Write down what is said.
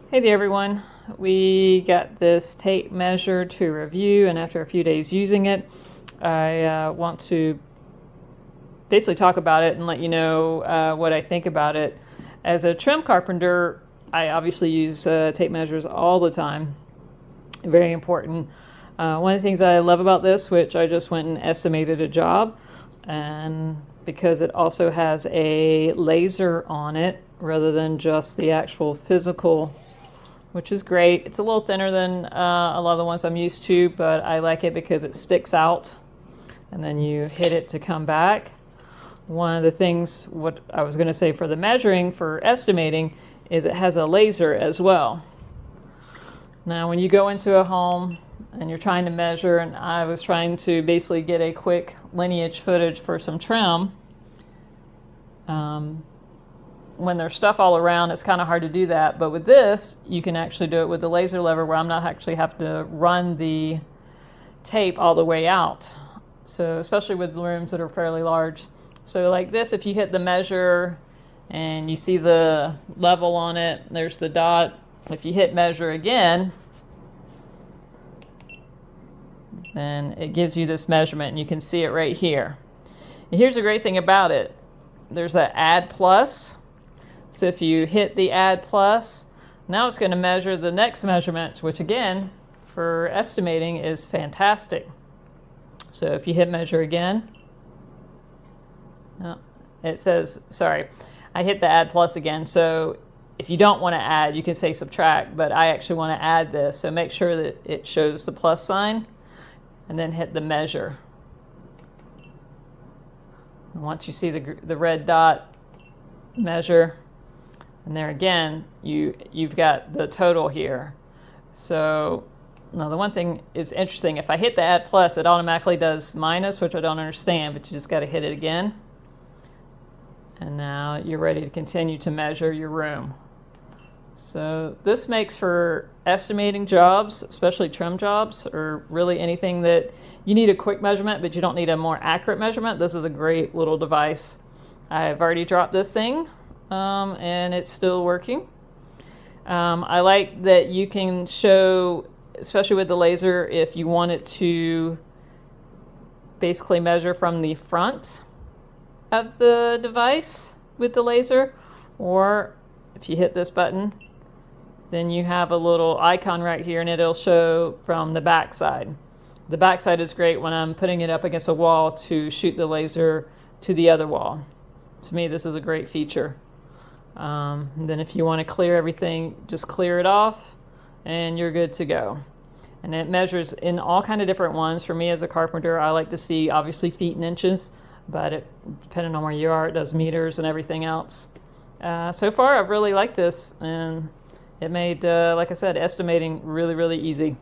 Hey there everyone. We got this tape measure to review, and after a few days using it, I want to basically talk about it and let you know what I think about it. As a trim carpenter, I obviously use tape measures all the time. Very important. One of the things I love about this, which I just went and estimated a job, and because it also has a laser on it rather than just the actual physical, which is great. It's a little thinner than a lot of the ones I'm used to, but I like it because it sticks out and then you hit it to come back. One of the things, what I was going to say for the measuring, for estimating, is it has a laser as well. Now, when you go into a home and you're trying to measure, and I was trying to basically get a quick lineage footage for some trim, when there's stuff all around, it's kind of hard to do that. But with this, you can actually do it with the laser lever where I'm not actually have to run the tape all the way out. So especially with rooms that are fairly large. So like this, if you hit the measure and you see the level on it, there's the dot. If you hit measure again, then it gives you this measurement, and you can see it right here. And here's the great thing about it. There's an add plus. So if you hit the add plus, now it's going to measure the next measurement, which again, for estimating is fantastic. So if you hit measure again, it says, sorry, I hit the add plus again. So if you don't want to add, you can say subtract, but I actually want to add this. So make sure that it shows the plus sign and then hit the measure. And once you see the red dot, measure. And there again, you've got the total here. So now the one thing is interesting. If I hit the add plus, it automatically does minus, which I don't understand, but you just got to hit it again. And now you're ready to continue to measure your room. So this makes for estimating jobs, especially trim jobs, or really anything that you need a quick measurement, but you don't need a more accurate measurement. This is a great little device. I've already dropped this thing. And it's still working. I like that you can show, especially with the laser, if you want it to basically measure from the front of the device with the laser, or if you hit this button, then you have a little icon right here and it'll show from the back side. The back side is great when I'm putting it up against a wall to shoot the laser to the other wall. To me, this is a great feature. Then if you want to clear everything, just clear it off and you're good to go. And it measures in all kind of different ones. For me as a carpenter, I like to see obviously feet and inches, but depending on where you are, it does meters and everything else. So far, I've really liked this, and it made, like I said, estimating really, really easy.